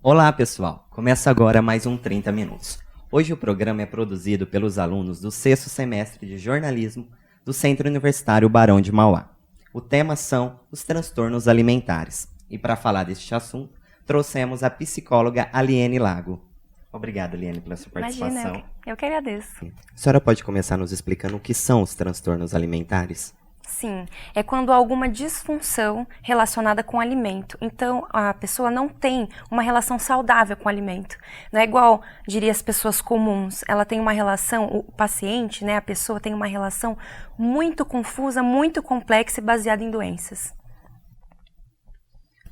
Olá, pessoal! Começa agora mais um 30 Minutos. Hoje o programa é produzido pelos alunos do 6º semestre de jornalismo do Centro Universitário Barão de Mauá. O tema são os transtornos alimentares. E para falar deste assunto, trouxemos a psicóloga Aliene Lago. Obrigado, Aliene, pela sua participação. Imagina, eu que agradeço. A senhora pode começar nos explicando o que são os transtornos alimentares? Sim, é quando há alguma disfunção relacionada com o alimento. Então, a pessoa não tem uma relação saudável com o alimento. Não é igual, diria, as pessoas comuns. Ela tem uma relação, o paciente, né, a pessoa tem uma relação muito confusa, muito complexa e baseada em doenças.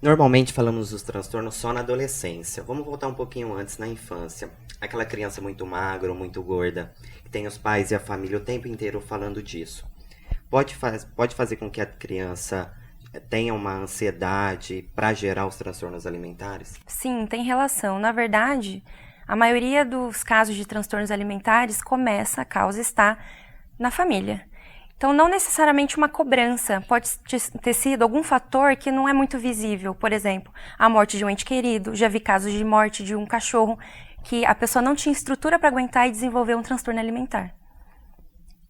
Normalmente falamos dos transtornos só na adolescência. Vamos voltar um pouquinho antes, na infância. Aquela criança muito magra ou muito gorda, que tem os pais e a família o tempo inteiro falando disso. Pode fazer com que a criança tenha uma ansiedade para gerar os transtornos alimentares? Sim, tem relação. Na verdade, a maioria dos casos de transtornos alimentares a causa está na família. Então, não necessariamente uma cobrança, pode ter sido algum fator que não é muito visível. Por exemplo, a morte de um ente querido. Já vi casos de morte de um cachorro que a pessoa não tinha estrutura para aguentar e desenvolveu um transtorno alimentar.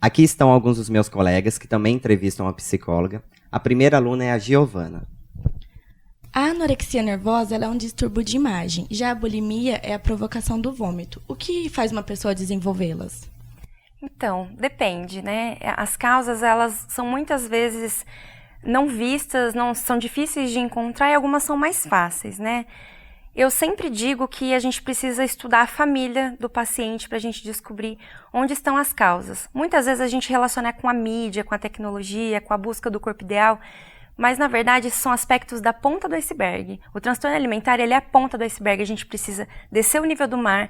Aqui estão alguns dos meus colegas que também entrevistam a psicóloga. A primeira aluna é a Giovana. A anorexia nervosa ela é um distúrbio de imagem, já a bulimia é a provocação do vômito. O que faz uma pessoa desenvolvê-las? Então, depende, né? As causas, elas são muitas vezes não vistas, não são difíceis de encontrar e algumas são mais fáceis, né? Eu sempre digo que a gente precisa estudar a família do paciente para a gente descobrir onde estão as causas. Muitas vezes a gente relaciona com a mídia, com a tecnologia, com a busca do corpo ideal, mas na verdade esses são aspectos da ponta do iceberg. O transtorno alimentar ele é a ponta do iceberg, a gente precisa descer o nível do mar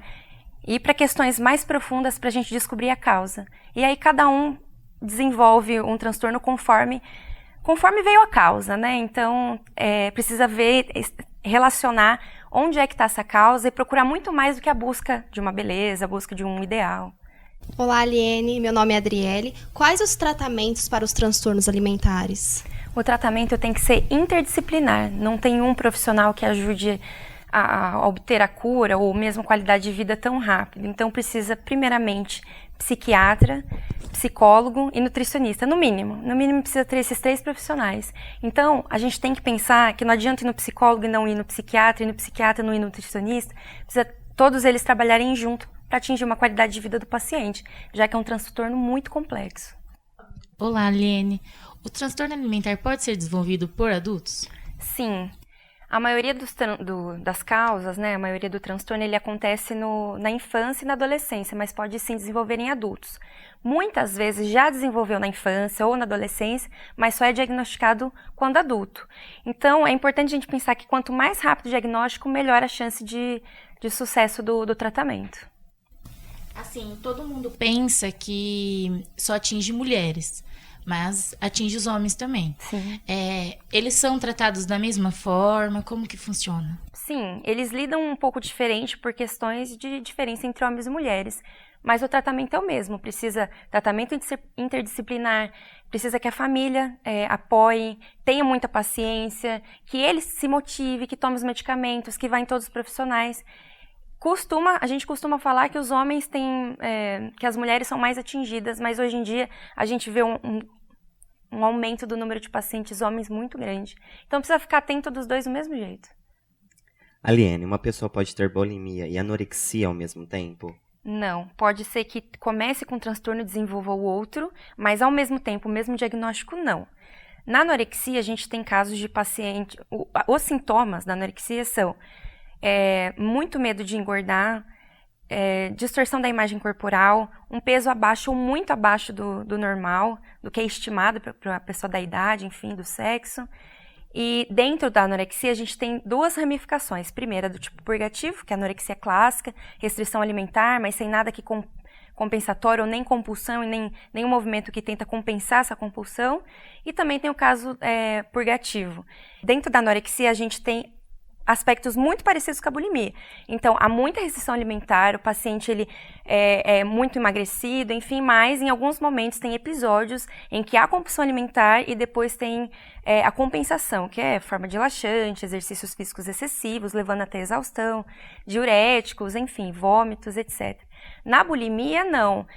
e ir para questões mais profundas para a gente descobrir a causa. E aí cada um desenvolve um transtorno conforme veio a causa, né? Então precisa relacionar onde é que está essa causa e procurar muito mais do que a busca de uma beleza, a busca de um ideal. Olá, Aliene. Meu nome é Adriele. Quais os tratamentos para os transtornos alimentares? O tratamento tem que ser interdisciplinar. Não tem um profissional que ajude a obter a cura ou mesmo qualidade de vida tão rápido. Então precisa, primeiramente, psiquiatra, psicólogo e nutricionista, no mínimo. No mínimo precisa ter esses 3 profissionais. Então, a gente tem que pensar que não adianta ir no psicólogo e não ir no psiquiatra, e no psiquiatra não ir no nutricionista. Precisa todos eles trabalharem junto para atingir uma qualidade de vida do paciente, já que é um transtorno muito complexo. Olá, Aliene. O transtorno alimentar pode ser desenvolvido por adultos? Sim. A maioria das causas, né, a maioria do transtorno, ele acontece na infância e na adolescência, mas pode sim desenvolver em adultos. Muitas vezes já desenvolveu na infância ou na adolescência, mas só é diagnosticado quando adulto. Então, é importante a gente pensar que quanto mais rápido o diagnóstico, melhor a chance de sucesso do tratamento. Assim, todo mundo pensa que só atinge mulheres, mas atinge os homens também. Sim. Eles são tratados da mesma forma? Como que funciona? Sim, eles lidam um pouco diferente por questões de diferença entre homens e mulheres, mas o tratamento é o mesmo. Precisa tratamento interdisciplinar, precisa que a família apoie, tenha muita paciência, que ele se motive, que tome os medicamentos, que vá em todos os profissionais. A gente costuma falar que os homens que as mulheres são mais atingidas, mas hoje em dia a gente vê um aumento do número de pacientes homens muito grande. Então precisa ficar atento dos dois do mesmo jeito. Aliene, uma pessoa pode ter bulimia e anorexia ao mesmo tempo? Não, pode ser que comece com um transtorno e desenvolva o outro, mas ao mesmo tempo, o mesmo diagnóstico não. Na anorexia, a gente tem casos de paciente. Os sintomas da anorexia são muito medo de engordar, distorção da imagem corporal, um peso abaixo ou muito abaixo do normal, do que é estimado para a pessoa da idade, enfim, do sexo. E dentro da anorexia a gente tem 2 ramificações. Primeira do tipo purgativo, que é a anorexia clássica, restrição alimentar, mas sem nada que compensatório, ou nem compulsão, e nenhum movimento que tenta compensar essa compulsão. E também tem o caso purgativo. Dentro da anorexia a gente tem aspectos muito parecidos com a bulimia. Então, há muita restrição alimentar, o paciente ele é muito emagrecido, enfim, mas em alguns momentos tem episódios em que há compulsão alimentar e depois tem a compensação, que é forma de laxante, exercícios físicos excessivos, levando até exaustão, diuréticos, enfim, vômitos, etc. Na bulimia, não.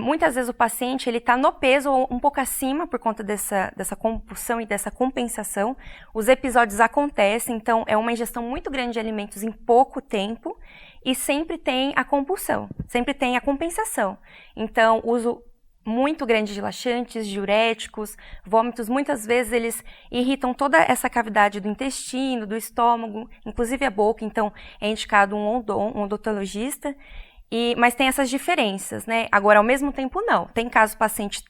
Muitas vezes o paciente está no peso ou um pouco acima por conta dessa compulsão e dessa compensação. Os episódios acontecem, então é uma ingestão muito grande de alimentos em pouco tempo e sempre tem a compulsão, sempre tem a compensação. Então, uso muito grande de laxantes, diuréticos, vômitos, muitas vezes eles irritam toda essa cavidade do intestino, do estômago, inclusive a boca, então é indicado um odontologista. Mas tem essas diferenças, né? Agora, ao mesmo tempo, não. Tem casos paciente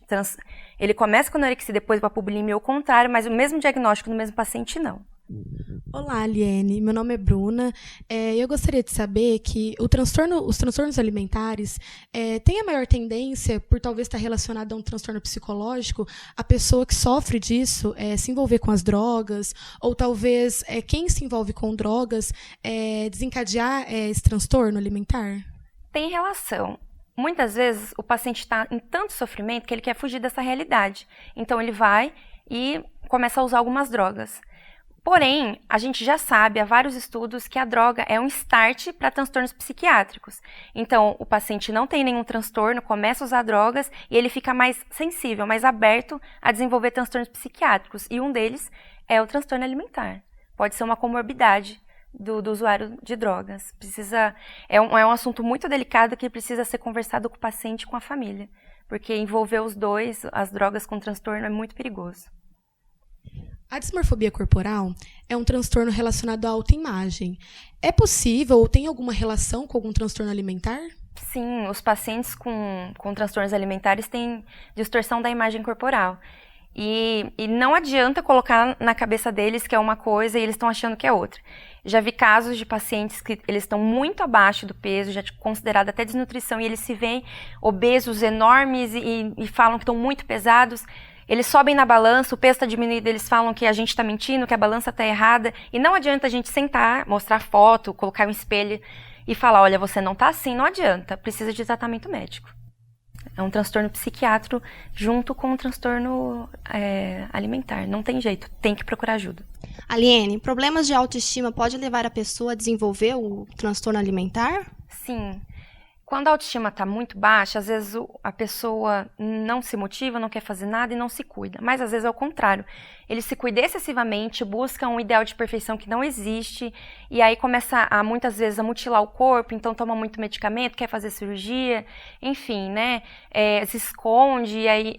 ele começa com anorexia, depois para bulimia ou o contrário, mas o mesmo diagnóstico no mesmo paciente, não. Olá, Aliene. Meu nome é Bruna. Eu gostaria de saber que os transtornos alimentares têm a maior tendência, por talvez estar relacionado a um transtorno psicológico, a pessoa que sofre disso se envolver com as drogas, ou talvez quem se envolve com drogas desencadear esse transtorno alimentar? Tem relação. Muitas vezes o paciente está em tanto sofrimento que ele quer fugir dessa realidade. Então ele vai e começa a usar algumas drogas. Porém, a gente já sabe, há vários estudos, que a droga é um start para transtornos psiquiátricos. Então, o paciente não tem nenhum transtorno, começa a usar drogas e ele fica mais sensível, mais aberto a desenvolver transtornos psiquiátricos. E um deles é o transtorno alimentar. Pode ser uma comorbidade do usuário de drogas. É um assunto muito delicado que precisa ser conversado com o paciente e com a família, porque envolver os dois, as drogas com transtorno, é muito perigoso. A dismorfobia corporal é um transtorno relacionado à autoimagem. É possível ou tem alguma relação com algum transtorno alimentar? Sim, os pacientes com transtornos alimentares têm distorção da imagem corporal. E não adianta colocar na cabeça deles que é uma coisa e eles estão achando que é outra. Já vi casos de pacientes que eles estão muito abaixo do peso, já considerado até desnutrição, e eles se veem obesos, enormes e falam que estão muito pesados. Eles sobem na balança, o peso está diminuído, eles falam que a gente está mentindo, que a balança está errada. E não adianta a gente sentar, mostrar foto, colocar um espelho e falar, olha, você não está assim, não adianta, precisa de tratamento médico. É um transtorno psiquiátrico junto com um transtorno alimentar. Não tem jeito, tem que procurar ajuda. Aliene, problemas de autoestima pode levar a pessoa a desenvolver o transtorno alimentar? Sim. Quando a autoestima está muito baixa, às vezes a pessoa não se motiva, não quer fazer nada e não se cuida. Mas às vezes é o contrário. Ele se cuida excessivamente, busca um ideal de perfeição que não existe e aí começa muitas vezes a mutilar o corpo, então toma muito medicamento, quer fazer cirurgia, enfim, né? Se esconde e aí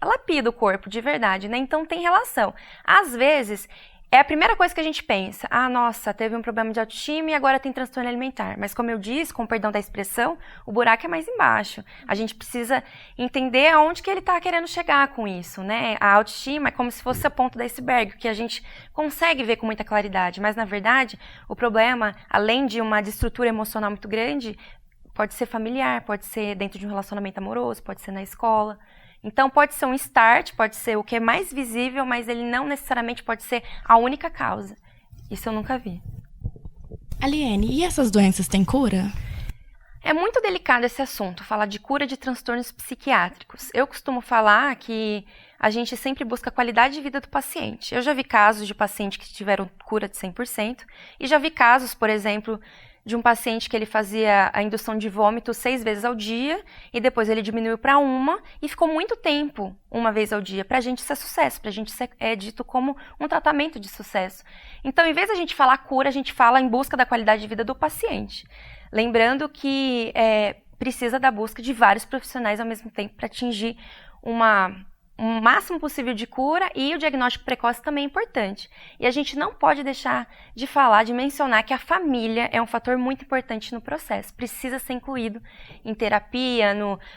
lapida o corpo de verdade, né? Então tem relação. Às vezes é a primeira coisa que a gente pensa. Ah, nossa, teve um problema de autoestima e agora tem transtorno alimentar. Mas como eu disse, com perdão da expressão, o buraco é mais embaixo. A gente precisa entender aonde que ele está querendo chegar com isso, né? A autoestima é como se fosse a ponta do iceberg, que a gente consegue ver com muita claridade. Mas, na verdade, o problema, além de uma desestrutura emocional muito grande, pode ser familiar, pode ser dentro de um relacionamento amoroso, pode ser na escola. Então, pode ser um start, pode ser o que é mais visível, mas ele não necessariamente pode ser a única causa. Isso eu nunca vi. Aliene, e essas doenças têm cura? É muito delicado esse assunto, falar de cura de transtornos psiquiátricos. Eu costumo falar que a gente sempre busca a qualidade de vida do paciente. Eu já vi casos de pacientes que tiveram cura de 100%, e já vi casos, por exemplo, de um paciente que ele fazia a indução de vômito 6 vezes ao dia e depois ele diminuiu para 1 e ficou muito tempo, 1 vez ao dia. Para a gente isso é sucesso, para a gente isso é dito como um tratamento de sucesso. Então, em vez de a gente falar cura, a gente fala em busca da qualidade de vida do paciente. Lembrando que precisa da busca de vários profissionais ao mesmo tempo para atingir um máximo possível de cura, e o diagnóstico precoce também é importante. E a gente não pode deixar de falar, de mencionar que a família é um fator muito importante no processo. Precisa ser incluído em terapia,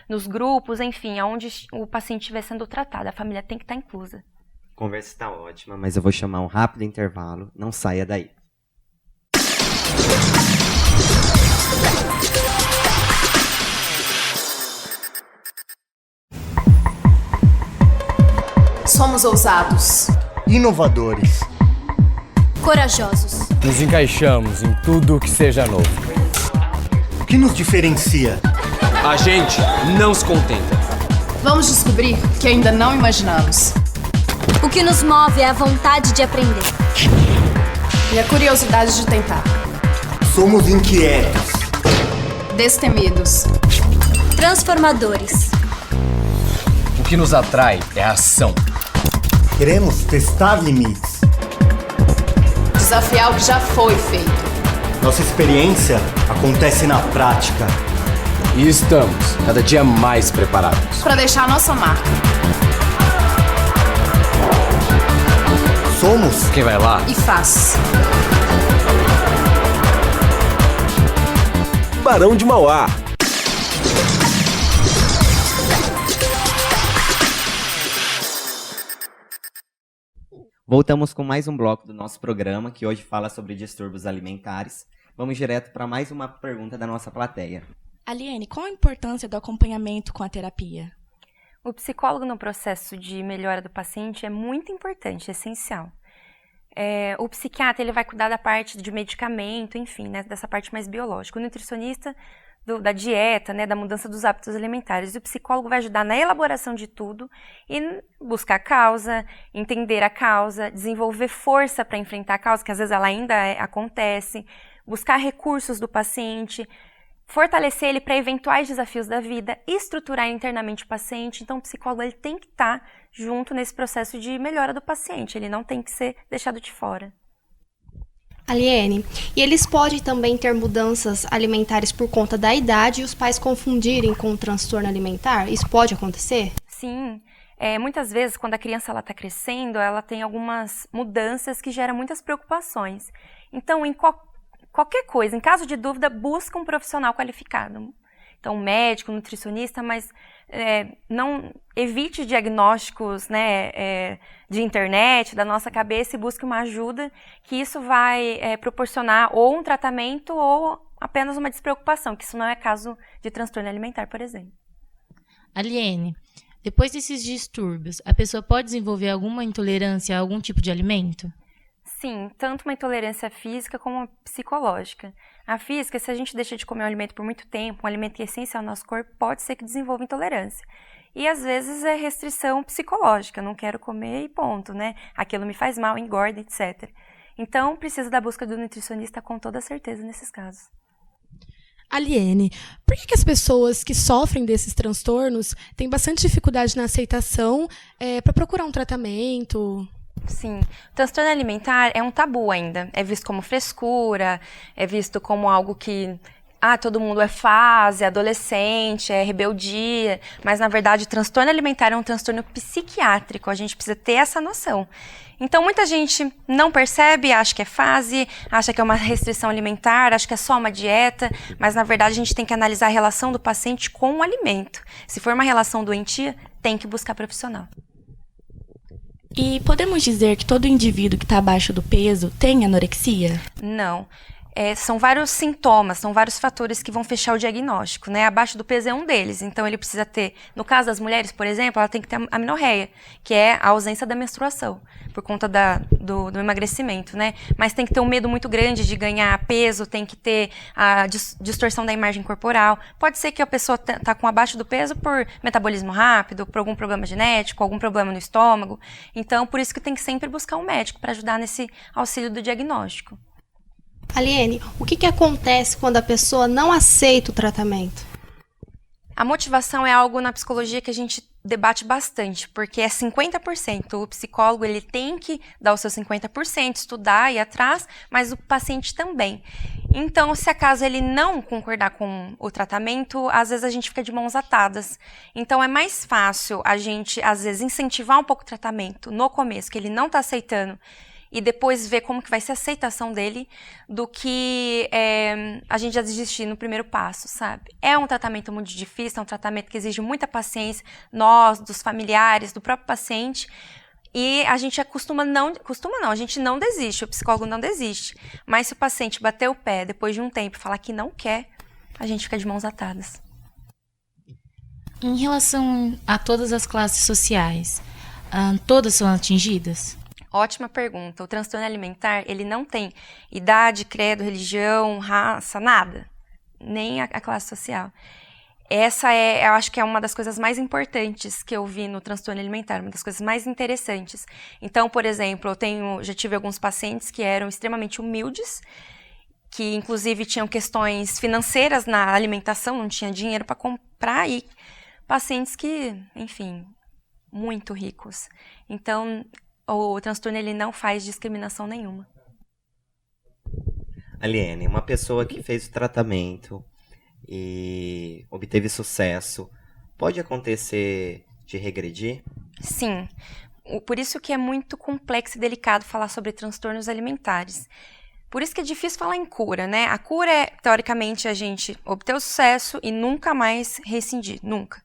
nos grupos, enfim, aonde o paciente estiver sendo tratado. A família tem que estar inclusa. A conversa está ótima, mas eu vou chamar um rápido intervalo. Não saia daí. Somos ousados, inovadores, corajosos. Nos encaixamos em tudo que seja novo. O que nos diferencia? A gente não se contenta. Vamos descobrir o que ainda não imaginamos. O que nos move é a vontade de aprender. E a curiosidade de tentar. Somos inquietos. Destemidos. Transformadores. O que nos atrai é a ação. Queremos testar limites. Desafiar o que já foi feito. Nossa experiência acontece na prática. E estamos cada dia mais preparados. Para deixar a nossa marca. Somos quem vai lá e faz. Barão de Mauá. Voltamos com mais um bloco do nosso programa, que hoje fala sobre distúrbios alimentares. Vamos direto para mais uma pergunta da nossa plateia. Aliene, qual a importância do acompanhamento com a terapia? O psicólogo no processo de melhora do paciente é muito importante, é essencial. O psiquiatra ele vai cuidar da parte de medicamento, enfim, né, dessa parte mais biológica. O nutricionista da dieta, né, da mudança dos hábitos alimentares. E o psicólogo vai ajudar na elaboração de tudo e buscar a causa, entender a causa, desenvolver força para enfrentar a causa, que às vezes ela ainda acontece, buscar recursos do paciente, fortalecer ele para eventuais desafios da vida, estruturar internamente o paciente. Então, o psicólogo ele tem que estar junto nesse processo de melhora do paciente, ele não tem que ser deixado de fora. Aliene, e eles podem também ter mudanças alimentares por conta da idade e os pais confundirem com o transtorno alimentar? Isso pode acontecer? Sim. Muitas vezes, quando a criança está crescendo, ela tem algumas mudanças que geram muitas preocupações. Então, em qualquer coisa, em caso de dúvida, busca um profissional qualificado. Então, um médico, um nutricionista, mas não evite diagnósticos, né, de internet, da nossa cabeça, e busque uma ajuda, que isso vai proporcionar ou um tratamento ou apenas uma despreocupação, que isso não é caso de transtorno alimentar, por exemplo. Aliene, depois desses distúrbios, a pessoa pode desenvolver alguma intolerância a algum tipo de alimento? Sim, tanto uma intolerância física como uma psicológica. A física, se a gente deixa de comer um alimento por muito tempo, um alimento que é essencial ao nosso corpo, pode ser que desenvolva intolerância. E às vezes é restrição psicológica, não quero comer e ponto, né? Aquilo me faz mal, engorda, etc. Então, precisa da busca do nutricionista com toda certeza nesses casos. Aliene, por que as pessoas que sofrem desses transtornos têm bastante dificuldade na aceitação para procurar um tratamento? Sim, o transtorno alimentar é um tabu ainda, é visto como frescura, é visto como algo que, todo mundo é fase, é adolescente, é rebeldia, mas na verdade o transtorno alimentar é um transtorno psiquiátrico, a gente precisa ter essa noção. Então muita gente não percebe, acha que é fase, acha que é uma restrição alimentar, acha que é só uma dieta, mas na verdade a gente tem que analisar a relação do paciente com o alimento. Se for uma relação doentia, tem que buscar profissional. E podemos dizer que todo indivíduo que está abaixo do peso tem anorexia? Não. São vários sintomas, são vários fatores que vão fechar o diagnóstico, né? Abaixo do peso é um deles. Então, ele precisa ter, no caso das mulheres, por exemplo, ela tem que ter amenorreia, que é a ausência da menstruação, por conta do emagrecimento, né? Mas tem que ter um medo muito grande de ganhar peso, tem que ter a distorção da imagem corporal. Pode ser que a pessoa tá com abaixo do peso por metabolismo rápido, por algum problema genético, algum problema no estômago. Então, por isso que tem que sempre buscar um médico para ajudar nesse auxílio do diagnóstico. Aliene, o que acontece quando a pessoa não aceita o tratamento? A motivação é algo na psicologia que a gente debate bastante, porque é 50%. O psicólogo ele tem que dar o seu 50%, estudar, ir atrás, mas o paciente também. Então, se acaso ele não concordar com o tratamento, às vezes a gente fica de mãos atadas. Então, é mais fácil a gente, às vezes, incentivar um pouco o tratamento no começo, que ele não está aceitando, e depois ver como que vai ser a aceitação dele, do que a gente já desistir no primeiro passo, sabe? É um tratamento muito difícil, é um tratamento que exige muita paciência, nós, dos familiares, do próprio paciente, e a gente a gente não desiste, o psicólogo não desiste. Mas se o paciente bater o pé depois de um tempo e falar que não quer, a gente fica de mãos atadas. Em relação a todas as classes sociais, todas são atingidas? Ótima pergunta. O transtorno alimentar, ele não tem idade, credo, religião, raça, nada. Nem a classe social. Essa eu acho que é uma das coisas mais importantes que eu vi no transtorno alimentar, uma das coisas mais interessantes. Então, por exemplo, já tive alguns pacientes que eram extremamente humildes, que inclusive tinham questões financeiras na alimentação, não tinha dinheiro para comprar, e pacientes que, enfim, muito ricos. Então, o transtorno ele não faz discriminação nenhuma. Aliene, uma pessoa que fez o tratamento e obteve sucesso, pode acontecer de regredir? Sim. Por isso que é muito complexo e delicado falar sobre transtornos alimentares. Por isso que é difícil falar em cura, né? A cura é, teoricamente, a gente obter o sucesso e nunca mais rescindir, nunca.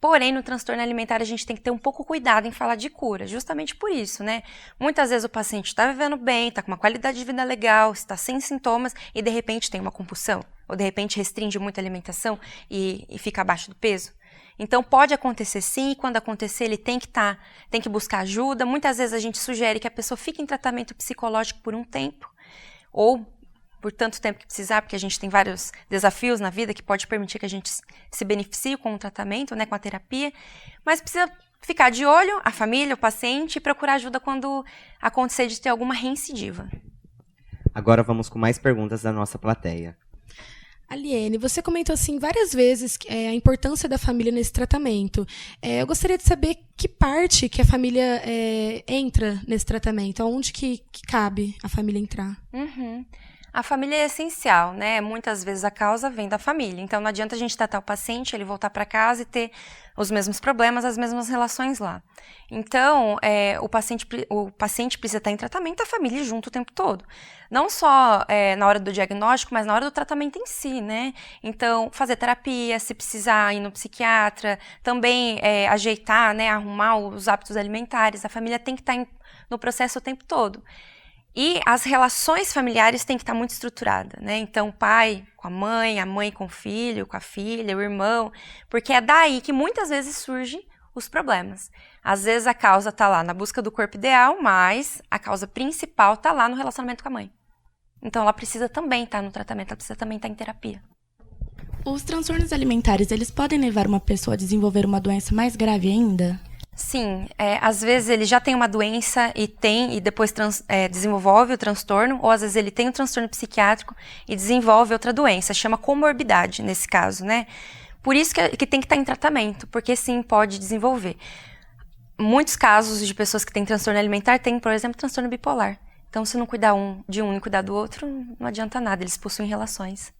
Porém, no transtorno alimentar, a gente tem que ter um pouco cuidado em falar de cura, justamente por isso, né? Muitas vezes o paciente está vivendo bem, está com uma qualidade de vida legal, está sem sintomas e, de repente, tem uma compulsão. Ou, de repente, restringe muito a alimentação e fica abaixo do peso. Então, pode acontecer sim, e quando acontecer, ele tem que buscar ajuda. Muitas vezes a gente sugere que a pessoa fique em tratamento psicológico por um tempo, ou por tanto tempo que precisar, porque a gente tem vários desafios na vida que pode permitir que a gente se beneficie com o tratamento, né, com a terapia, mas precisa ficar de olho, a família, o paciente, e procurar ajuda quando acontecer de ter alguma reincidiva. Agora vamos com mais perguntas da nossa plateia. Aliene, você comentou assim várias vezes a importância da família nesse tratamento. Eu gostaria de saber que parte que a família entra nesse tratamento, aonde que cabe a família entrar. Uhum. A família é essencial, né? Muitas vezes a causa vem da família. Então, não adianta a gente tratar o paciente, ele voltar para casa e ter os mesmos problemas, as mesmas relações lá. Então, o paciente precisa estar em tratamento, a família junto o tempo todo. Não só na hora do diagnóstico, mas na hora do tratamento em si, né? Então, fazer terapia, se precisar ir no psiquiatra, também ajeitar, né? Arrumar os hábitos alimentares. A família tem que estar no processo o tempo todo. E as relações familiares têm que estar muito estruturadas, né? Então, o pai com a mãe com o filho, com a filha, o irmão, porque é daí que muitas vezes surgem os problemas. Às vezes a causa está lá na busca do corpo ideal, mas a causa principal está lá no relacionamento com a mãe. Então, ela precisa também estar no tratamento, ela precisa também estar em terapia. Os transtornos alimentares, eles podem levar uma pessoa a desenvolver uma doença mais grave ainda? Sim, às vezes ele já tem uma doença e depois desenvolve o transtorno, ou às vezes ele tem um transtorno psiquiátrico e desenvolve outra doença, chama comorbidade nesse caso, né? Por isso que tem que estar em tratamento, porque sim, pode desenvolver. Muitos casos de pessoas que têm transtorno alimentar têm, por exemplo, transtorno bipolar. Então, se não cuidar de um e cuidar do outro, não adianta nada, eles possuem relações.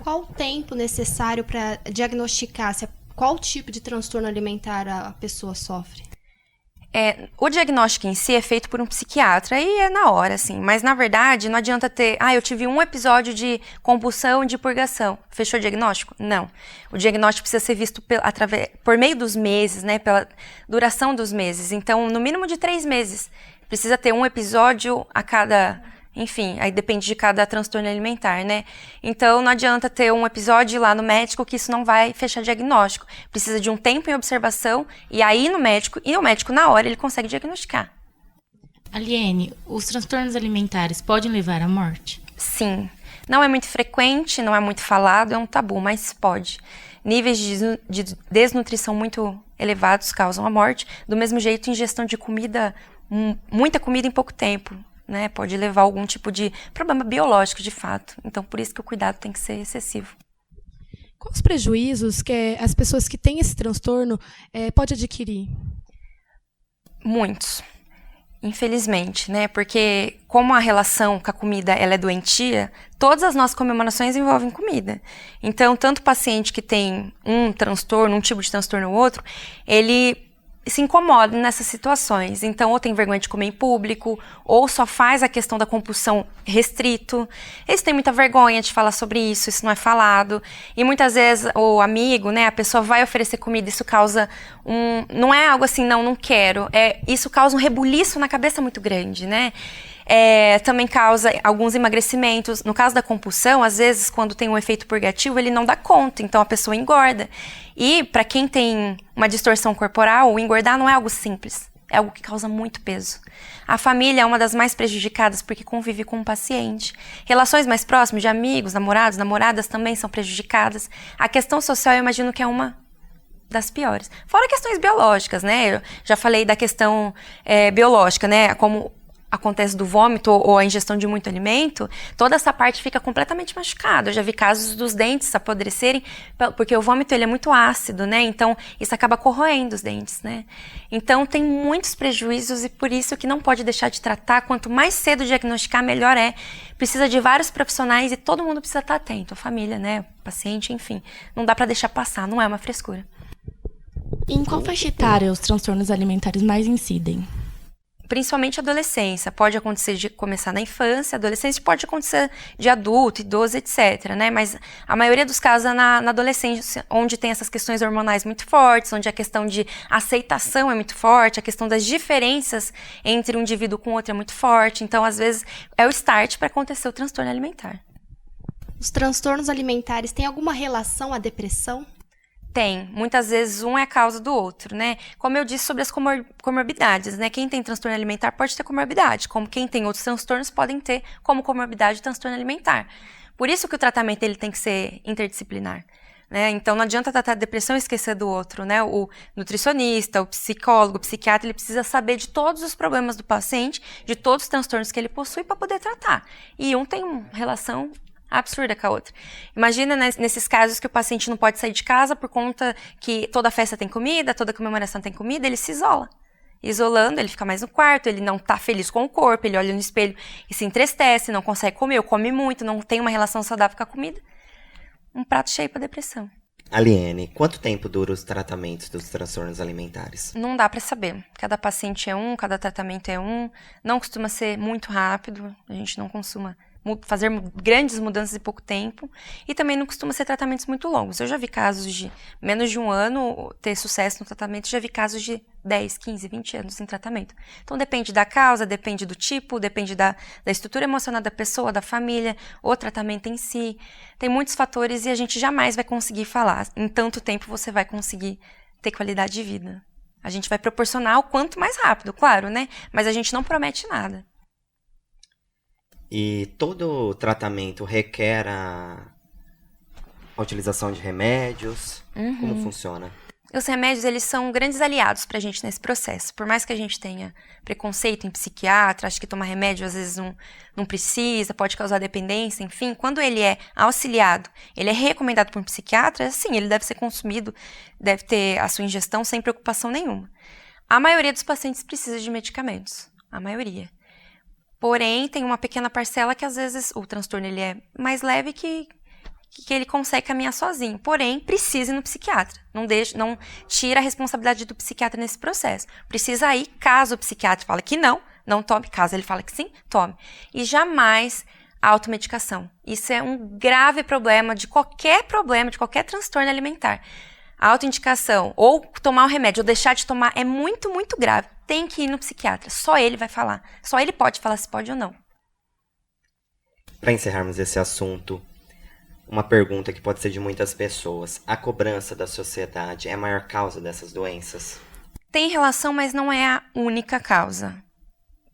Qual o tempo necessário para diagnosticar qual tipo de transtorno alimentar a pessoa sofre? O diagnóstico em si é feito por um psiquiatra e é na hora, assim. Mas, na verdade, não adianta ter... eu tive um episódio de compulsão de purgação. Fechou o diagnóstico? Não. O diagnóstico precisa ser visto por meio dos meses, né? Pela duração dos meses. Então, no mínimo de 3 meses. Precisa ter um episódio a cada... Enfim, aí depende de cada transtorno alimentar, né? Então, não adianta ter um episódio lá no médico que isso não vai fechar diagnóstico. Precisa de um tempo em observação e aí no médico, e o médico, na hora, ele consegue diagnosticar. Aliene, os transtornos alimentares podem levar à morte? Sim. Não é muito frequente, não é muito falado, é um tabu, mas pode. Níveis de desnutrição muito elevados causam a morte. Do mesmo jeito, ingestão de comida, muita comida em pouco tempo, né, pode levar a algum tipo de problema biológico, de fato. Então, por isso que o cuidado tem que ser excessivo. Quais os prejuízos que as pessoas que têm esse transtorno podem adquirir? Muitos, infelizmente, né? Porque como a relação com a comida ela é doentia, todas as nossas comemorações envolvem comida. Então, tanto o paciente que tem um transtorno, um tipo de transtorno ou outro, ele se incomoda nessas situações. Então, ou tem vergonha de comer em público, ou só faz a questão da compulsão restrito. Eles têm muita vergonha de falar sobre isso não é falado. E muitas vezes o amigo, né, a pessoa vai oferecer comida, isso causa não é algo assim, não quero. Isso causa um rebuliço na cabeça muito grande, né? Também causa alguns emagrecimentos. No caso da compulsão, às vezes, quando tem um efeito purgativo, ele não dá conta, então a pessoa engorda. E, para quem tem uma distorção corporal, o engordar não é algo simples. É algo que causa muito peso. A família é uma das mais prejudicadas porque convive com o paciente. Relações mais próximas de amigos, namorados, namoradas também são prejudicadas. A questão social eu imagino que é uma das piores. Fora questões biológicas, né? Eu já falei da questão biológica, né? Como acontece do vômito ou a ingestão de muito alimento, toda essa parte fica completamente machucada. Eu já vi casos dos dentes apodrecerem, porque o vômito ele é muito ácido, né? Então, isso acaba corroendo os dentes, né? Então, tem muitos prejuízos e por isso que não pode deixar de tratar. Quanto mais cedo diagnosticar, melhor é. Precisa de vários profissionais e todo mundo precisa estar atento. A família, né? O paciente, enfim. Não dá para deixar passar, não é uma frescura. Em qual faixa etária os transtornos alimentares mais incidem? Principalmente a adolescência. Pode acontecer de começar na infância, adolescência pode acontecer de adulto, idoso, etc, né? Mas a maioria dos casos é na adolescência, onde tem essas questões hormonais muito fortes, onde a questão de aceitação é muito forte, a questão das diferenças entre um indivíduo com outro é muito forte. Então, às vezes, é o start para acontecer o transtorno alimentar. Os transtornos alimentares têm alguma relação à depressão? Tem. Muitas vezes um é a causa do outro, né? Como eu disse sobre as comorbidades, né? Quem tem transtorno alimentar pode ter comorbidade, como quem tem outros transtornos podem ter como comorbidade transtorno alimentar. Por isso que o tratamento ele tem que ser interdisciplinar, né? Então não adianta tratar a depressão e esquecer do outro, né? O nutricionista, o psicólogo, o psiquiatra, ele precisa saber de todos os problemas do paciente, de todos os transtornos que ele possui para poder tratar. E um tem uma relação absurda com a outra. Imagina nesses casos que o paciente não pode sair de casa por conta que toda festa tem comida, toda comemoração tem comida, ele se isola. Isolando, ele fica mais no quarto, ele não tá feliz com o corpo, ele olha no espelho e se entristece, não consegue comer, ou come muito, não tem uma relação saudável com a comida. Um prato cheio para depressão. Aliene, quanto tempo duram os tratamentos dos transtornos alimentares? Não dá para saber. Cada paciente é um, cada tratamento é um. Não costuma ser muito rápido, a gente não costuma fazer grandes mudanças em pouco tempo e também não costuma ser tratamentos muito longos. Eu já vi casos de menos de um ano ter sucesso no tratamento, já vi casos de 10, 15, 20 anos em tratamento. Então depende da causa, depende do tipo, depende da estrutura emocional da pessoa, da família, o tratamento em si. Tem muitos fatores e a gente jamais vai conseguir falar. Em tanto tempo você vai conseguir ter qualidade de vida. A gente vai proporcionar o quanto mais rápido, claro, né? Mas a gente não promete nada. E todo tratamento requer a utilização de remédios? Como funciona? Os remédios, eles são grandes aliados pra gente nesse processo. Por mais que a gente tenha preconceito em psiquiatra, acho que tomar remédio às vezes não precisa, pode causar dependência, enfim. Quando ele é auxiliado, ele é recomendado por um psiquiatra, sim, ele deve ser consumido, deve ter a sua ingestão sem preocupação nenhuma. A maioria dos pacientes precisa de medicamentos, a maioria. Porém, tem uma pequena parcela que às vezes o transtorno ele é mais leve que ele consegue caminhar sozinho. Porém, precisa ir no psiquiatra. Não tira a responsabilidade do psiquiatra nesse processo. Precisa ir, caso o psiquiatra fale que não tome. Caso ele fale que sim, tome. E jamais a automedicação. Isso é um grave problema de qualquer transtorno alimentar. A autoindicação, ou tomar o remédio, ou deixar de tomar, é muito, muito grave. Tem que ir no psiquiatra. Só ele vai falar. Só ele pode falar se pode ou não. Para encerrarmos esse assunto, uma pergunta que pode ser de muitas pessoas. A cobrança da sociedade é a maior causa dessas doenças? Tem relação, mas não é a única causa.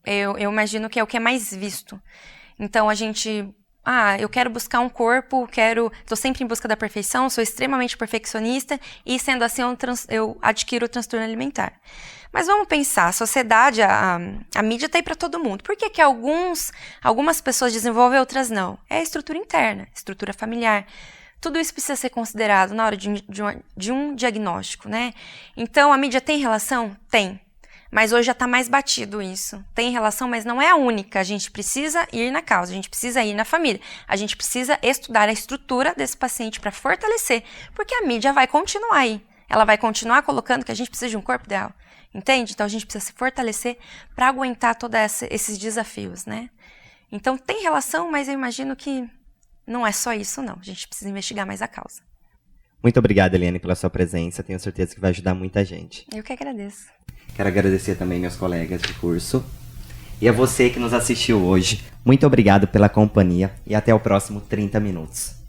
Eu imagino que é o que é mais visto. Então, a gente... eu quero buscar um corpo, tô sempre em busca da perfeição, sou extremamente perfeccionista e, sendo assim, eu adquiro o transtorno alimentar. Mas vamos pensar, a sociedade, a mídia está aí para todo mundo. Por que algumas pessoas desenvolvem e outras não? É a estrutura interna, estrutura familiar. Tudo isso precisa ser considerado na hora de um diagnóstico, né? Então, a mídia tem relação? Tem. Mas hoje já está mais batido isso. Tem relação, mas não é a única. A gente precisa ir na causa, a gente precisa ir na família. A gente precisa estudar a estrutura desse paciente para fortalecer, porque a mídia vai continuar aí. Ela vai continuar colocando que a gente precisa de um corpo ideal. Entende? Então a gente precisa se fortalecer para aguentar todos esses desafios, né? Então tem relação, mas eu imagino que não é só isso, não. A gente precisa investigar mais a causa. Muito obrigado, Aliene, pela sua presença. Tenho certeza que vai ajudar muita gente. Eu que agradeço. Quero agradecer também meus colegas de curso. E a você que nos assistiu hoje. Muito obrigado pela companhia e até o próximo 30 Minutos.